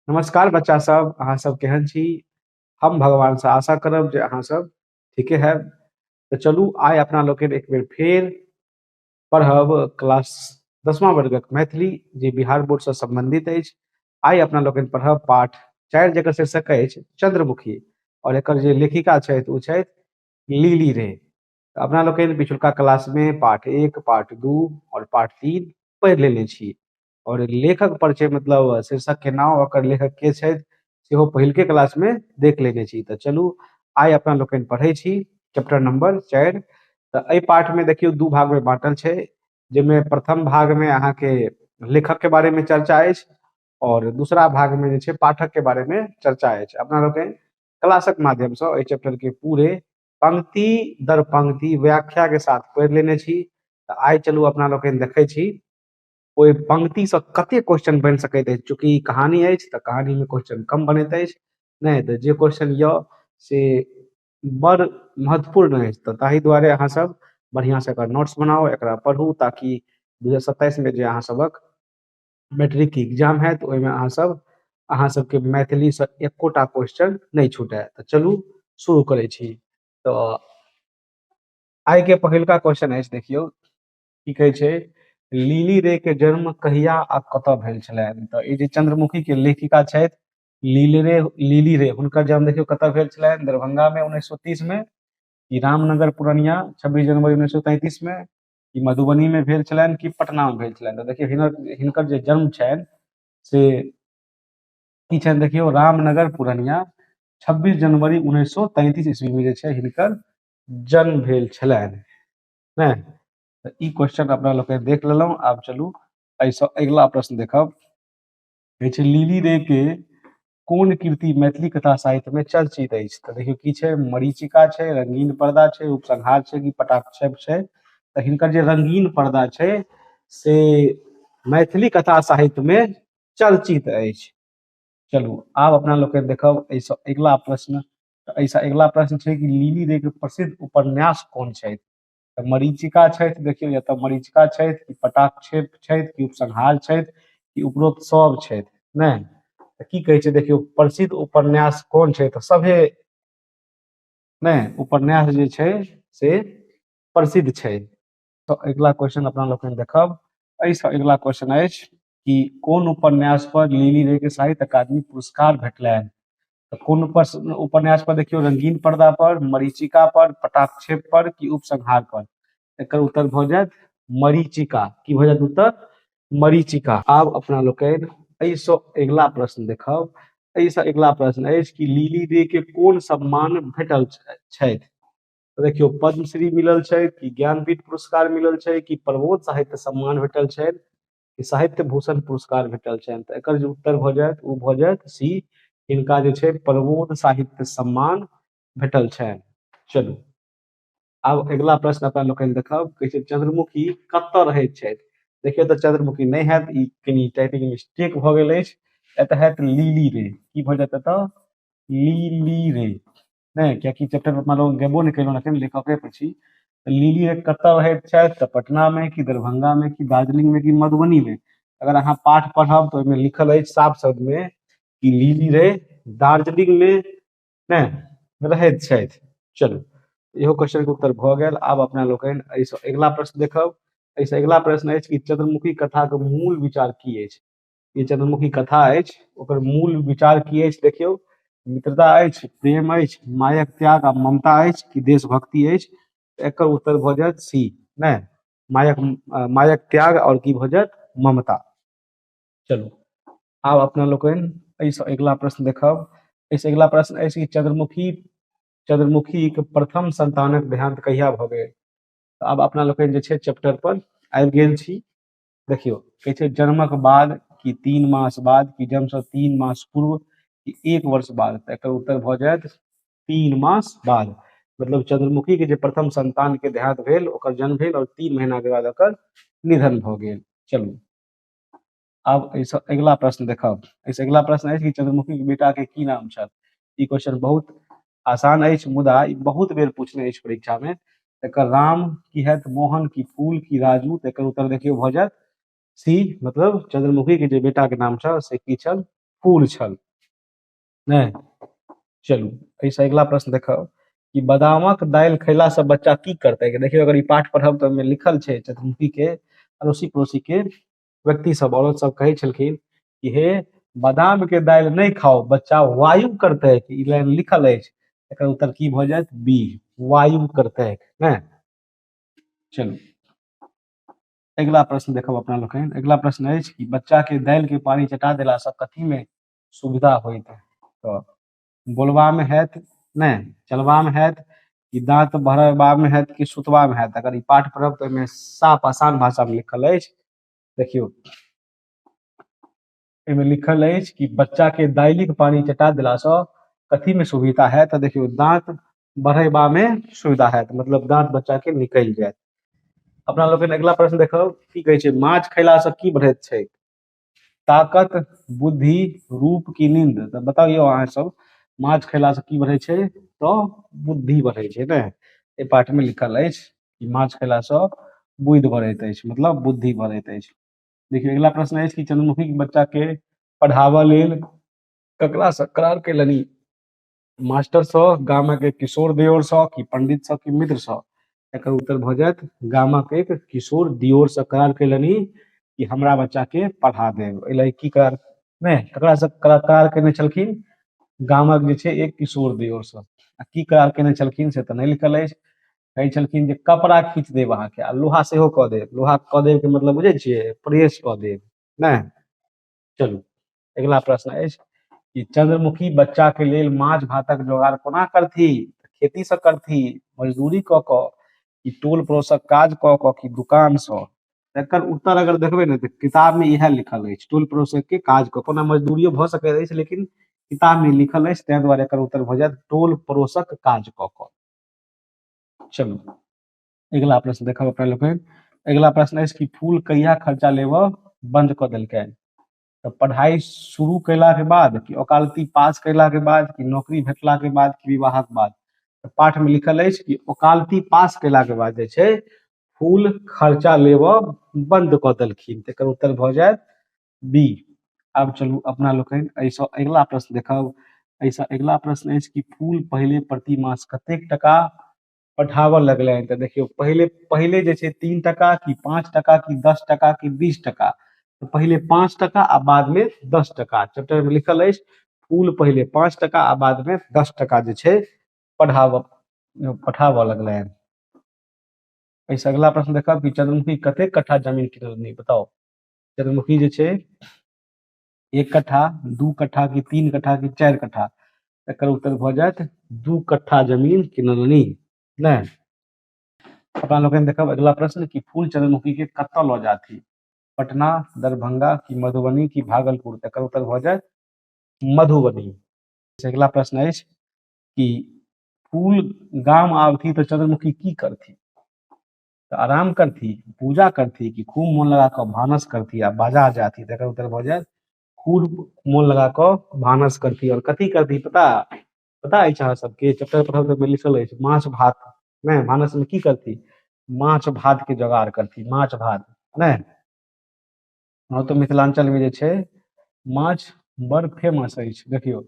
नमस्कार बच्चा सब, अहाँ सब केहन छी? हम भगवान से आशा करब जे अहाँ सब ठीके हैब। तो चलू आइ अपना लोकनि एक बेर फेर पढ़ब क्लास 10वां वर्गक मैथिली जे बिहार बोर्ड से संबंधित अछि। आइ अपना लोकनि पढ़ब पाठ 4 जकर शीर्षक अछि चंद्रमुखी और एकर जे लेखिका छथि ओ छथि लीली रे। तऽ अपना लोकनि पिछुलका क्लास में पाठ 1, पाठ 2 और पाठ 3 पढ़ि लेने छी और लेखक परिचय मतलब शीर्षक के नाम ओकर लेखक के छथि सेहो पहिलके क्लास में देख लेने छी। तऽ चलू आइ अपना लोकनि पढ़ै छी चैप्टर नंबर 4। तऽ एहि पाठ में देखियौ दू भाग में बांटल छै, जाहिमे प्रथम भाग में अहाँके लेखक के बारे में चर्चा अछि और दूसरा भाग में जे छै पाठक के बारे में चर्चा अछि। अपना लोकनि क्लासक माध्यम से एहि चैप्टर के पूरे पंक्ति दर पंक्ति व्याख्या के साथ पढ़ि लेने छी। तऽ आइ चलू अपना लोकनि देखै छी ओहि पंक्ति से कते क्वेश्चन बनि सकैत अछि। चूंकि ई कहानी अछि तऽ कहानी में क्वेश्चन कम बनैत अछि, नहि तऽ जे क्वेश्चन यऽ से बड़ महत्वपूर्ण अछि। तऽ ताहि दुआरे अहाँ सब बढ़िआँ से एकर नोट्स बनाउ, एकरा पढ़ू, ताकि 2027 में जे अहाँ सबक मैट्रिक के एग्जाम हैत ओहिमे अहाँ सबके मैथिली से एकोटा क्वेश्चन नहीं छूटै। तऽ चलू शुरू करै छी। तऽ आइ के पहिलका क्वेश्चन अछि, देखियौ की कहै छै, लीली रे के जन्म कहिया आ कतऽ भेल छलनि? तऽ ई जे चंद्रमुखी के लेखिका छथि लीली रे हुनकर जन्म देखियौ कतऽ भेल छलनि? दरभंगा में 1930 में, कि रामनगर पूर्णिया 26 जनवरी 1933 में, कि मधुबनी में भेल छलनि, कि पटना में भेल छलनि? तऽ देखियौ हिनकर जे जन्म छनि से की छनि, देखियौ रामनगर पूर्णिया 26 जनवरी 1933 ईस्वी में जे छै हिनकर जन्म भेल छलनि ने। तऽ ई क्वेश्चन अपना लोग देख लेलहुँ। आब चलू एहिसँ अगिला प्रश्न देखब। कहै छै लीली रे के कोन कृति मैथिली कथा साहित्य में चर्चित अछि? तऽ देखियौ की छै, मरीचिका छै, रंगीन पर्दा छै, उपसंहार छै, कि पटाक्षेप छै? तऽ हिनकर जे रंगीन पर्दा छै से मैथिली कथा साहित्य में चर्चित अछि। चलू आब अपना लोग देखब एहिसँ अगिला प्रश्न। तऽ एहिसँ अगिला प्रश्न छै कि लीली रे के प्रसिद्ध उपन्यास कोन छथि? तऽ मरीचिका छथि, देखियौ एतऽ मरीचिका छथि, कि पटाक्षेप छथि, कि उपसंहार छथि, कि उपरोक्त सब छथि? नहि तऽ की कहै छै, देखियौ प्रसिद्ध उपन्यास कोन छै? तऽ सभे नहि उपन्यास जे छै से प्रसिद्ध छै। तो अगला क्वेश्चन अपना लोग देखब। एहिसँ अगला क्वेश्चन अछि कि कोन उपन्यास पर लीली रे के साहित्य अकादमी पुरस्कार भेटलनि? तऽ कोन उपन्यास पर? देखियौ रंगीन पर्दा पर, मरीचिका पर, पटाक्षेप पर, कि उपसंहार पर? एकर उत्तर भऽ जायत मरीचिका। की भऽ जायत उत्तर? मरीचिका। आब अपना लोकनि एहिसँ अगिला प्रश्न देखब। एहिसँ अगिला प्रश्न अछि कि लीली रे के कोन सम्मान भेटल छथि? तऽ देखियौ पद्मश्री मिलल छै, कि ज्ञानपीठ पुरस्कार मिलल छै, कि प्रबोध साहित्य सम्मान भेटल छनि, कि साहित्य भूषण पुरस्कार भेटल छनि? तऽ एकर जे उत्तर भऽ जायत ओ भऽ जायत सी, हिनका जे छै प्रबोध साहित्य सम्मान भेटल छनि। चलू आब अगिला प्रश्न अपना लोकनि देखब। कहै छै चंद्रमुखी कतऽ रहैत छथि? देखियौ तऽ चंद्रमुखी नहि हैत, ई कनि टाइपिंग मिस्टेक भऽ गेल अछि। एतऽ हैत लीली रे। की भऽ जायत एतऽ? लीली रे नहीं, कियाकि चैप्टर में अपना लोग गेबो नहीं केलहुँ, एखन लेखके पर छी। तऽ लीली रे कतऽ रहैत छथि? तऽ पटना में, कि दरभंगा में, कि दार्जिलिंग में, कि मधुबनी में? अगर अहाँ पाठ पढ़ब तो ओहिमे लिखल अछि साफ शब्द में कि लीली रे दार्जिलिंग में नहीं रहैत छथि। चलू इहो क्वेश्चन के उत्तर भऽ गेल। आब अपना लोकनि एहिसँ अगिला प्रश्न देखब। एहिसँ अगिला प्रश्न अछि कि चंद्रमुखी कथा के मूल विचार की अछि? ये चंद्रमुखी कथा अछि ओकर मूल विचार की अछि? देखियौ मित्रता अछि, प्रेम अछि, मायक त्याग आ ममता अछि, कि देशभक्ति अछि? एकर उत्तर भऽ जायत सी, नहीं मायक त्याग और की भऽ जायत? ममता। चलू आब अपना लोकनि एहिसँ अगिला प्रश्न देखब। एहिसँ अगिला प्रश्न अछि कि चंद्रमुखी के प्रथम संतानक देहांत कहिया भऽ गेल? तऽ आब अपना लोकनि जे छै चैप्टर पर आबि गेल छी। देखियौ कहै छै जन्मक बाद, कि 3 मास बाद, कि जन्मसँ 3 मास पूर्व, कि 1 वर्ष बाद? तऽ एकर उत्तर भऽ जायत 3 मास बाद। मतलब चंद्रमुखी के जे प्रथम संतान के देहांत भेल, ओकर जन्म भेल और 3 महीना के बाद ओकर निधन भऽ गेल। चलू आब एहिसँ अगिला प्रश्न देखब। एहिसँ अगिला प्रश्न अछि कि चंद्रमुखी के बेटा के की नाम छथि? ई क्वेश्चन बहुत आसान अछि, मुदा ई बहुत बेर पूछने अछि परीक्षा में। एकर राम की हैत, मोहन, की फूल, की राजू? तऽ एकर उत्तर देखियौ भऽ जायत सी, मतलब चंद्रमुखी के जे बेटा के नाम छल से की छल? फूल छल। नहि चलू एहिसँ अगिला प्रश्न देखब कि बादामक दालि खयला से बच्चा की करतै। देखियौ अगर ई पाठ पढ़ब तऽ ओहिमे लिखल छै चतुर्मुखी के अड़ोसी पड़ोसी के व्यक्ति सब औरत सब कहै छलखिन कि हे बादाम के दालि नहीं खाओ बच्चा वायु करतै। ई लाइन लिखल अछि, एकर उत्तर की भऽ जायत बी वायु करतै। ने चलू अगिला प्रश्न देखब अपना लोकनि। अगिला प्रश्न अछि कि बच्चा के दालि के पानी चटा देलासँ कथी में सुविधा होइत है। तऽ बोलबा में हैत नहि चलबा में हैत कि दांत भरबा में हैत कि सुतबा में हैत। अगर ई पाठ पढ़ब तऽ ओहिमे साफ आसान भाषा में लिखल अछि। देखियौ एहिमे लिखल अछि कि बच्चा के दालिक पानी चटा देलासँ कथी में सुविधा है। तऽ देखियौ दांत बढ़ेबा में सुविधा हैत, मतलब दांत बच्चा के निकलि जायत। अपना लोकनि अगिला प्रश्न देखब की कहै छै माछ खयलासँ की बढ़ैत छै। ताकत बुद्धि रूप की नींद। तऽ बताइयो अहाँ सब माछ खयलासँ की बढ़ै छै तऽ बुद्धि बढ़ै छै। ने एहि पाठ में लिखल अछि कि माछ खयलासँ बुद्धि बढ़ैत अछि, मतलब बुद्धि बढ़ैत अछि। देखियौ अगिला प्रश्न अछि कि चंद्रमुखी के बच्चा के पढ़ाबऽ लेल ककरासँ करार केलनि। मास्टरसँ, गामक एक किशोर दियोरसँ कि पंडितसँ कि मित्रसँ। एकर उत्तर भऽ जायत गामक एक किशोर दियोरसँ करार केलनि कि हमरा बच्चा के पढ़ा देब। एहि लेल की करार नहि ककरासँ करार केने छलखिन, गामक जे छै एक किशोर दियोरसँ। आ की करार केने छलखिन से तऽ नहि लिखल अछि। कहै छलखिन जे कपड़ा खींच देब अहाँके आ लोहा सेहो कऽ देब। लोहा कऽ देब के मतलब बुझै छियै प्रेस कऽ देब। नहि चलू अगिला प्रश्न अछि कि चंद्रमुखी बच्चा के लेल माछ भातक जोगाड़ कोना करथि। खेती से करथि, मजदूरी कऽ कऽ कि टोल पड़ोसक काज कऽ कऽ कि दुकानसँ। एकर उत्तर अगर देखबै ने तऽ किताब में इएह लिखल अछि टोल पड़ोसक के काज कऽ कोना मजदूरियो भऽ सकैत अछि लेकिन किताब में लिखल अछि, ताहि दुआरे एकर उत्तर भऽ जायत टोल पड़ोसक काज कऽ कऽ। चलू अगिला प्रश्न देखब अपना लोकनि। अगिला प्रश्न अछि कि फूल कहिया खर्चा लेबऽ बंद कऽ देलकै। तऽ पढ़ाई शुरू कैला के बाद कि वकालती पास कैला के बाद कि नौकरी भेटला के बाद कि विवाहक बाद। तऽ पाठ में लिखल अछि कि वकालती पास कैला के बाद जे छै फूल खर्चा लेबऽ बंद कऽ देलखिन। एकर उत्तर भऽ जायत बी। आब चलू अपना लोकनि एहिसँ अगिला प्रश्न देखब। एहिसँ अगिला प्रश्न अछि कि फूल पहिले प्रति मास कतेक टका पठाबऽ लगलनि। तऽ देखियौ पहिले पहिले जे छै 3 टका कि 5 टका कि 10 टका कि 20 टका। तो पहिले 5 टका आ बाद में 10 टका। चैप्टर में लिखल अछि फूल पहिले 5 टका आ बाद में 10 टका जे छै पठाबऽ लगलनि। एहिसँ अगिला प्रश्न देखब कि चंद्रमुखी कतेक कट्ठा जमीन किनलनि बताओ। चंद्रमुखी जे छै 1 कट्ठा 2 कट्ठा कि 3 कट्ठा कि 4 कट्ठा। एकर उत्तर भऽ जायत 2 कट्ठा जमीन किनलनि। नहि अपना लोकनि देखब अगिला प्रश्न कि फूल चंद्रमुखी के कतऽ लऽ जाथि। पटना, दरभंगा कि मधुबनी कि भागलपुर। एकर उत्तर भऽ जायत मधुबनी। अगिला प्रश्न अछि कि फूल गाम आबथी तऽ चंद्रमुखी की करथि। तऽ आराम करथी, पूजा करथी कि खूब मोन लगा कऽ भानस करथी आ बाजार जाथी। एकर उत्तर भऽ जायत खूब मोन लगा कऽ भानस करथी। और कथी करथी पता अछि अहाँ सबके चैप्टर पढ़ब तऽ लिखल अछि माछ भात। नहि भानस में की करथी माछ भात के जोगाड़ करथी, माछ भात। नहि हाँ तऽ मिथिलांचल में जे छै माछ बड़ फेमस अछि। देखियौ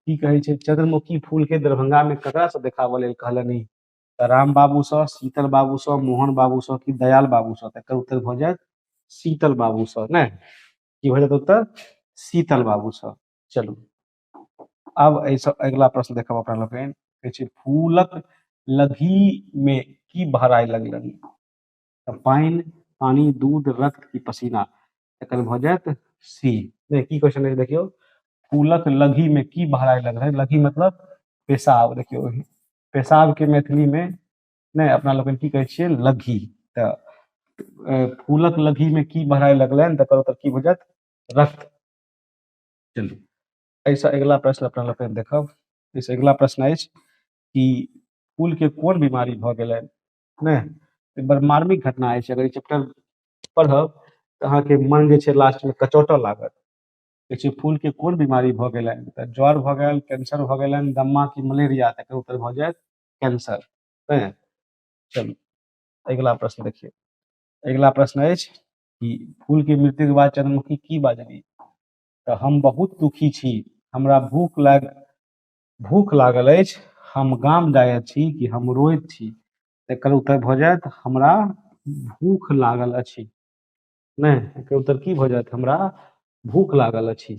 की कहै छै चंद्रमुखी फूल के दरभंगा में ककरासँ देखाबऽ लेल कहलनि। तऽ राम बाबूसँ, शीतल बाबूसँ, मोहन बाबूसँ कि दयाल बाबूसँ। एकर उत्तर भऽ जायत शीतल बाबूसँ। नहि की भऽ जायत उत्तर शीतल बाबूसँ। चलू अब एहिसँ अगिला प्रश्न देखब अपना लोकनि। कहै छै फूलक लधी में की भराए लगलनि। तऽ पानि, पानी, दूध, रक्त की पसीना। एकर भऽ जायत सी। नहि की क्वेश्चन अछि देखियौ फूलक लधी में की भराए लगलनि। लधी मतलब पेशाब। देखियौ पेशाब के मैथिली में नहि अपना लोकनि की कहै छियै लघी। तऽ फूलक लघी में की भराए लगलनि तकर उत्तर की भऽ जायत रक्त। चलू एहिसँ अगिला प्रश्न अपना लोकनि देखब। एहिसँ अगिला प्रश्न अछि कि फूल के कोन बीमारी भऽ गेलनि। नहि बड़ मार्मिक घटना अछि। अगर ई चैप्टर पढ़ब तऽ अहाँके मन जे छै लास्ट में कचोटऽ लागत। कहै छै फूल के कोन बीमारी भऽ गेलनि। तऽ ज्वर भऽ गेल, कैंसर भऽ गेलनि, दम्मा कि मलेरिया। एकर उत्तर भऽ जायत कैंसर। नहीं चलू अगिला प्रश्न देखिए। अगिला प्रश्न अछि कि फूल के मृत्यु के बाद चंद्रमुखी की बाजली। तऽ हम बहुत दुखी छी, हमरा भूख लागल अछि, हम गाम जाइत छी कि हम रोइत छी। एकर उत्तर भऽ जायत हमरा भूख लागल अछि। नहि, एकर उत्तर की भऽ जायत हमरा भूख लागल अछि।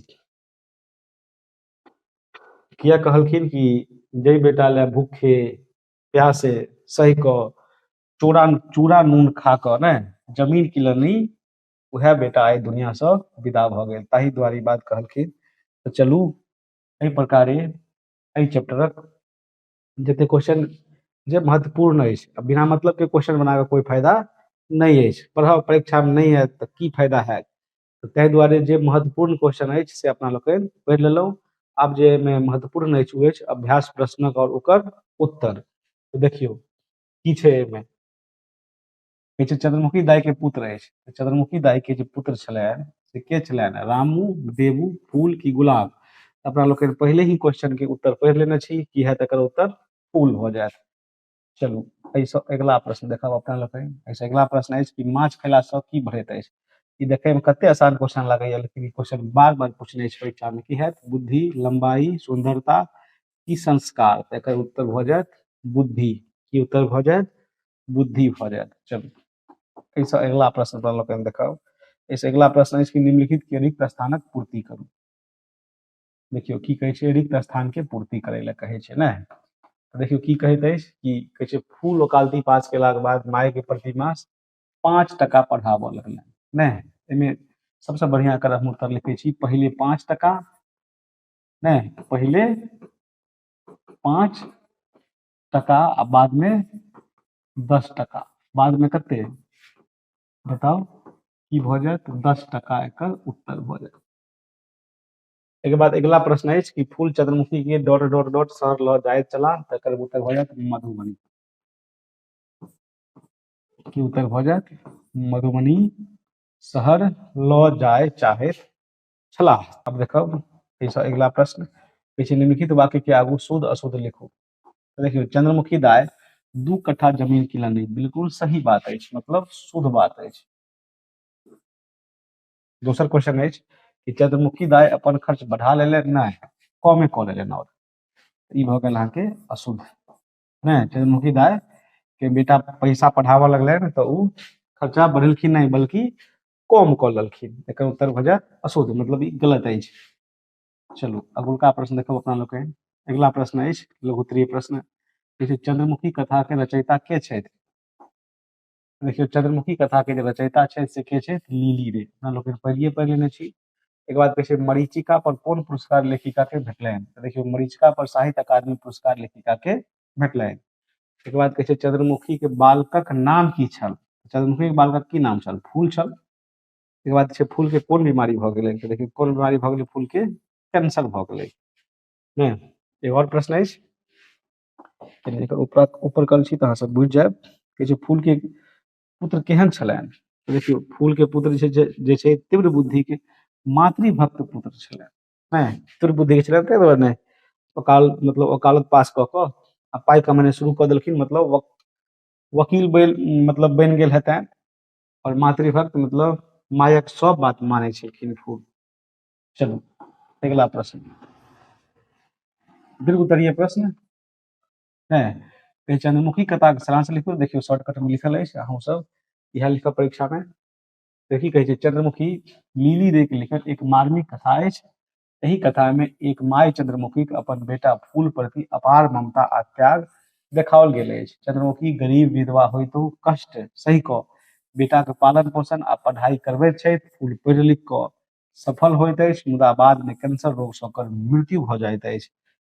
किया कहलखिन कि जै बेटा लए भूखे प्यासे सहि कऽ चूड़ा चूड़ा नून खा कऽ ने जमीन किलनी, उएह बेटा आइ दुनियासँ विदा भऽ गेल, ताहि दुआरे ई बात कहलखिन। तऽ चलू एहि प्रकारे एहि चैप्टरक जते क्वेश्चन जे महत्वपूर्ण अछि, आ बिना मतलब के क्वेश्चन बना कऽ कोई फायदा नहि अछि, पढ़ब परीक्षामे नहि आयत तऽ की फायदा हैत। तऽ ताहि दुआरे जे महत्वपूर्ण क्वेश्चन अछि से अपना लोकनि पढ़ि लेलहुँ। आब जे एहिमे महत्वपूर्ण अछि ओ अछि अभ्यास प्रश्नक और ओकर उत्तर। तऽ देखियौ की छै एहिमे। कहै छै चंद्रमुखी दाई के पुत्र अछि, तऽ चंद्रमुखी दाई के जे पुत्र छलनि से के छलनि, रामू, देवू, फूल की गुलाब। अपना लोकनि पहिले ही क्वेश्चन के उत्तर पढ़ि लेने छी, की हैत एकर उत्तर फूल भऽ जायत। चलू एहिसँ अगिला प्रश्न देखब अपना लोकनि। एहिसँ अगिला प्रश्न अछि कि माछ खयलासँ की बढ़ैत अछि। ई देखैमे कते आसान क्वेश्चन लागैया, लेकिन ई क्वेश्चन बार बार पूछने छै परीक्षामे। की हैत बुद्धि, लंबाई, सुंदरता की संस्कार। तऽ एकर उत्तर भऽ जायत बुद्धि। की उत्तर भऽ जायत बुद्धि भऽ जायत। चलू एहिसँ अगिला प्रश्न अपना लोकनि देखब। एहिसँ अगिला प्रश्न अछि कि निम्नलिखित के रिक्त स्थानक पूर्ति करू। देखियौ की कहै छै, रिक्त स्थान के पूर्ति करै लए कहै छै ने। देखियौ की कहैत अछि कि कहै छै फूल ओकालती पास केलाक बाद माय के प्रतिमा 5 टका पढ़ाबऽ लगलनि। नहि, एहिमे सबसे बढ़िया एकर हम उत्तर लिखै छी, पहिले 5 टका, नहीं पहिले 5 टका आ बाद में 10 टका, बाद में कते बताओ की भऽ जायत 10 टका एकर उत्तर भऽ जायत। एकर बाद अगिला प्रश्न अछि कि फूल चंद्रमुखी के डॉट डॉट डॉट शहर लऽ जाइत चला। तऽ एकर उत्तर भऽ जायत मधुबनी। की उत्तर भऽ जायत मधुबनी शहर लऽ जाय चाहैत छलाह। अब देखब एहिसँ अगिला प्रश्न कहै छै निम्नलिखित वाक्य के आगू शुद्ध अशुद्ध लिखू। तऽ देखियौ चंद्रमुखी दाय 2 कट्ठा जमीन किनलनि, बिल्कुल सही बात अछि, मतलब शुद्ध बात अछि। दोसर क्वेश्चन अछि कि चंद्रमुखी दाय अपन खर्च बढ़ा लेलनि, नहि कमे कऽ लेलनि, और ई भऽ गेल अहाँके अशुद्ध। नहीं, चंद्रमुखी दाय के बेटा पैसा पढ़ाबऽ लगलनि तऽ उ खर्चा बढ़ेलखिन नहीं बल्कि कम कऽ लेलखिन। एकर उत्तर भऽ जायत अशुद्ध, मतलब ई गलत अछि। चलू अगुलका प्रश्न देखब अपना लोकनि। अगिला प्रश्न अछि लघुत्तरीय प्रश्न। जैसे चंद्रमुखी कथा के रचयिता के छथि। देखियौ चंद्रमुखी कथा के जे रचयिता छथि से के छथि, लीली रे। अपना लोकनि पढ़िए पढ़ि लेने छी। एक बाद कहै छै मरीचिका पर कोन पुरस्कार लेखिका के भेटलनि। तऽ देखियौ मरीचिका पर साहित्य अकादमी पुरस्कार लेखिका के भेटलनि। एक बाद कहै छै चंद्रमुखी के बालकक नाम की छल। चंद्रमुखी के बालकक की नाम छल, फूल छल। एक बाद छै फूल के कोन बीमारी भऽ गेलै। तऽ देखियौ कोन बीमारी भऽ गेलै फूल के, कैंसर भऽ गेलै। ने एक और प्रश्न अछि, एकर ऊपर कल छी तऽ अहाँ सब बुझि जायब। कहै छै फूल के पुत्र केहन छलनि। तऽ देखियौ फूल के पुत्र जे छै तीव्र बुद्धि के मातृभक्त पुत्र छलनि। नहीं तीव्र बुद्धि के छलनि, ताहि दुआरे नहीं मतलब वकालत पास कऽ कऽ आ पाइ कमेनाइ शुरू कऽ देलखिन, मतलब वकील मतलब बनि गेल हेतनि। और मातृभक्त मतलब मायक सब बात मानै छलखिन फूल। चलू अगिला प्रश्न, दीर्घ उत्तरीय प्रश्न है। कहै चंद्रमुखी कथा के सारांश लिखू। देखियौ शॉर्टकट में लिखल अछि, अहूँ सब इएह लिखब परीक्षा में। देखिए कहै छै चंद्रमुखी लीली रे के लिखल एक मार्मिक कथा अछि। एही कथा में एक माय चंद्रमुखी के अपन बेटा फूल प्रति अपार ममता आ त्याग देखाओल गेल अछि। चंद्रमुखी गरीब विधवा होइतो कष्ट सहि कऽ बेटा के पालन पोषण आ पढ़ाई करबैत छथि। फूल पढ़ि लिख कऽ सफल होइत अछि, मुदा बाद में कैंसर रोग सँ ओकर मृत्यु भऽ जाइत अछि।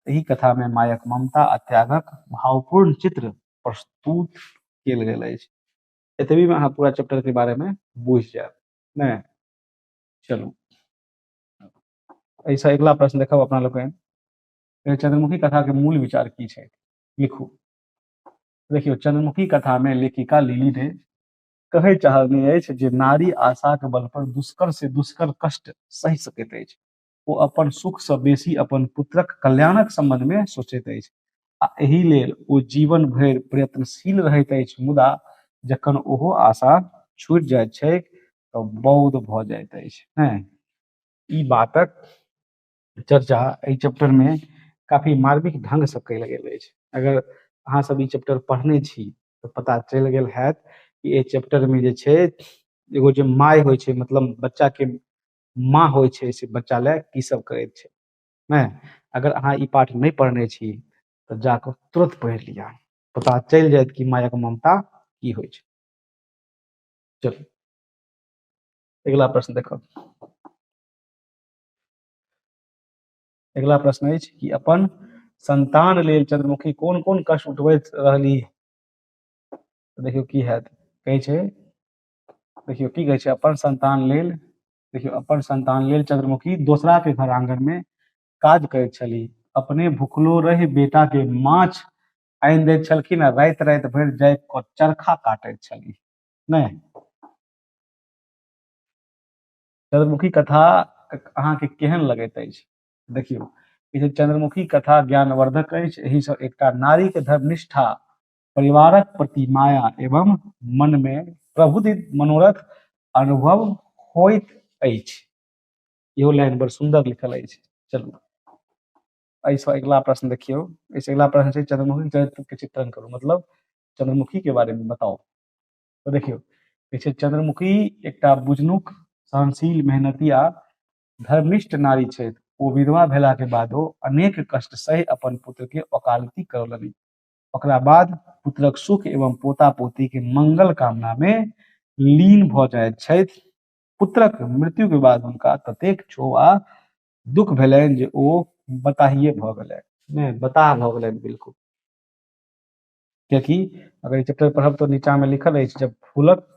एही कथा में मायक ममता आ त्यागक भावपूर्ण चित्र प्रस्तुत कयल गेल अछि। एतबी में अहाँ पूरा चैप्टर के बारे में बुझि जायब। नहीं चलू एहिसँ अगिला प्रश्न देखब अपना लोकनि। चंद्रमुखी कथा के मूल विचार की छै लिखू। देखियौ चंद्रमुखी कथा में लेखिका लीली रे कहै चाहनी अछि जे नारी आशा के बल पर दुष्कर से दुष्कर कष्ट सहि सकैत अछि। ओ अपन सुख सँ बेसी अपन पुत्रक कल्याणक संबंध में सोचैत अछि, आ एहि लेल ओ जीवन भरि प्रयत्नशील रहैत अछि। मुदा जखन ओहो आशा छूटि जाइत छै तऽ बौद्ध भऽ जाइत अछि। हैं ई बातक चर्चा एहि चैप्टर में काफी मार्मिक ढंग से कयल गेल अछि। अगर अहाँ सब ई चैप्टर पढ़ने छी तो पता चलि गेल हैत कि एहि चैप्टर में जे छै एगो जे माय होइ छै, मतलब बच्चा के माँ होइ छै, से बच्चा ले की सब करैत छै। नहीं, अगर अहाँ ई पाठ नहीं पढ़ने छी तो जाकर तुरंत पढ़ि लिअ, पता चलि जायत कि मायक ममता की होइ छै। चलू अगला प्रश्न देखब। अगला प्रश्न अछि कि अपन संतान लेल चंद्रमुखी कोन कोन कष्ट उठबैत रहली। तो देखियो की हैत, कहै छै, देखियो की कहै छै, अपन संतान लेल, देखियो अपन संतान लेल चंद्रमुखी दोसरा के घर आंगन में काज करैत छली, अपने भूखलो रहि बेटा के माछ आनि दैत छलखिन आ राति राति भरि जागि कऽ चरखा काटैत छली। नहीं, चंद्रमुखी कथा अहाँके केहन लगैत अछि। देखियो ई जे चंद्रमुखी कथा ज्ञानवर्धक अछि। एहि सँ एकटा नारी के धर्मनिष्ठा, परिवारक प्रति माया एवं मन में प्रबुद्ध मनोरथ अनुभव होइत अछि। इहो लाइन बड़ सुंदर लिखल अछि। चलू एहिसँ अगला प्रश्न देखियो। इससे अगला प्रश्न छै चंद्रमुखी चरित्र के चित्रण करू, मतलब चंद्रमुखी के बारे में बताओ। तो देखियो छै चंद्रमुखी एकटा बुझनुक, सहनशील, मेहनती आ धर्मनिष्ठ नारी छथि। ओ विधवा भेला के बादो अनेक कष्ट सहि अपन पुत्र के वकालती करौलनि। ओकरा बाद पुत्रक सुख एवं पोता पोती के मंगल कामना में लीन भऽ जाइत छथि। पुत्रक मृत्यु के बाद हुनका ततेक क्षोभ आ दुख भेलनि जे ओ बताहिए भऽ गेलनि। नहीं, बताह भऽ गेलनि बिल्कुल। कियाकि अगर ई चैप्टर पढ़ब तो नीचा में लिखल अछि, जब फूलक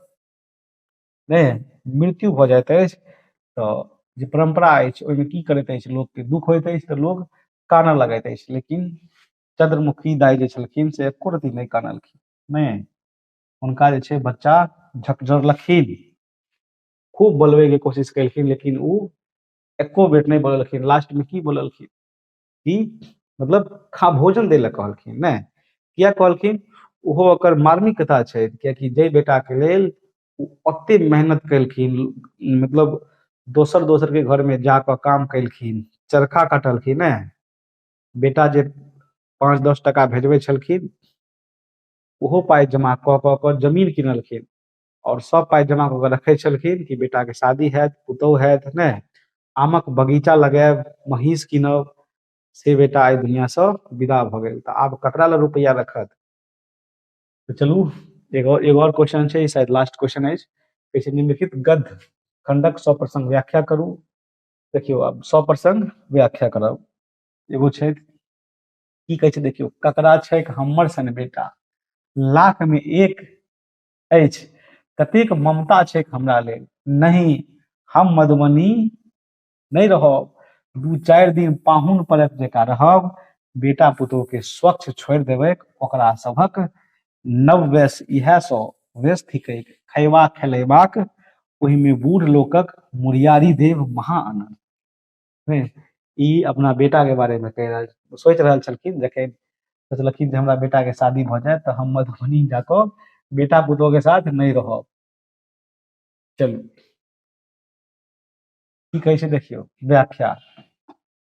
नहीं मृत्यु भऽ जाइत अछि तो जे परंपरा अछि ओहिमे की करैत अछि, लोक के दुख होइत अछि तो लोग कानऽ लगैत अछि, लेकिन चंद्रमुखी दाई जे छलखिन से एको रति नहीं कानलखिन। नहीं, हुनका जे छै बच्चा झकझोरलखिन, खूब बोलबे के कोशिश केलखिन, लेकिन उ एको बेर नहीं बोललखिन। लास्ट में की बोललखिन कि मतलब खा भोजन दै लए कहलखिन। नहीं, किया कहलखिन, ओहो ओकर मार्मिक कथा छै। कियाकि जे बेटा के लेल ओ ओते मेहनत केलखिन, मतलब दोसर दोसर के घर में जाकर काम केलखिन, चरखा काटलखिन। ने बेटा जे 5-10 टका भेजबै छलखिन, ओहो पाइ जमा कऽ कऽ जमीन किनलखिन और सब पाइ जमा कऽ के रखै छलखिन कि बेटा के शादी हैत, पुतौह हैत। ने आमक बगीचा लगायब, महीष कीनब, से बेटा एहि दुनिया से विदा भऽ गेल। तऽ आब ककरा लग रुपैया रखत। तो चलू एगो और क्वेश्चन छै, शायद लास्ट क्वेश्चन अछि। कहै छै निम्नलिखित गद्य खंडक सप्रसंग व्याख्या करू। देखियो अब सप्रसंग व्याख्या करब। एगो छै की कहै छै, देखियो ककरा छै हमर सन बेटा, लाख में एक अछि, कतेक ममता छै हमरा लेल। नहीं, हम मधुबनी नहीं रहब, 2-4 दिन पाहुन परख जकाँ रहब। बेटा पुतोह के स्वच्छ छोड़ि देबै, ओकरा सभक नव वेश इएह सँ वेश थिकैक, खयबा खेलेबाक ओहिमे बूढ़ लोकक मुरियारी देव महा आनंद। नहीं, ई अपना बेटा के बारे में कहि रहल, सोचि रहल छलखिन, जखन सोचलखिन जे हमरा बेटा के शादी भऽ जायत तऽ हम मधुबनी जाकऽ बेटा पुतोह के साथ नहीं रहब। चलू की कहै छै, देखियो व्याख्या।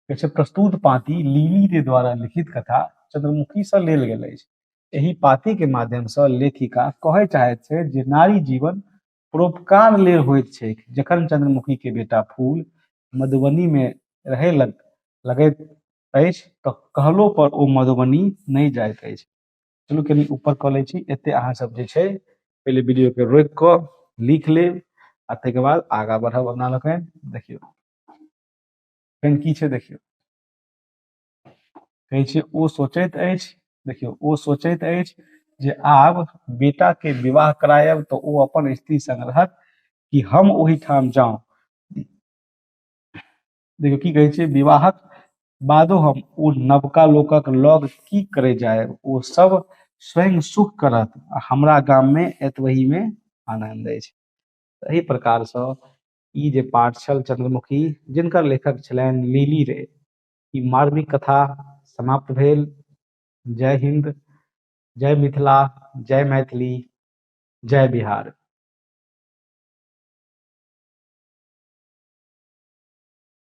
कहै छै प्रस्तुत पाँति लिली के द्वारा लिखित कथा चंद्रमुखी से लेल गेल अछि। एहि पाँति के माध्यम से लेखिका कहै चाहैत छै जे नारी जीवन परोपकार लेल होइत छै। जखन चंद्रमुखी के बेटा फूल मधुबनी में रहै लगैत अछि तऽ कहलो पर ओ मधुबनी नहीं जाइत अछि। चलू कनी ऊपर कऽ लै छी। एते अहाँ सब जे छै पहले वीडियो के रोकि कऽ लिख लेब आ ताहिके बाद आगाँ बढ़ब अपना लोकनि। देखियौ फेन की छै, देखियौ कहै छै ओ सोचैत अछि, देखियौ ओ सोचैत अछि जे आब बेटा के विवाह करायब तऽ ओ अपन स्त्री संग रहत कि हम ओहिठाम जाऊं। देखियौ की कहै छै, विवाहक बादो हम ओ नवका लोकक लग की करे जायब, ओ सब स्वयं सुख करत आ हमरा गाम में एतबही में आनंद अछि। एही प्रकार सँ ई जे पाठ छल चंद्रमुखी, जिनकर लेखक छलनि लिली रे, ई मार्मिक कथा समाप्त भेल। जय हिंद, जय मिथिला, जय मैथिली, जय बिहार।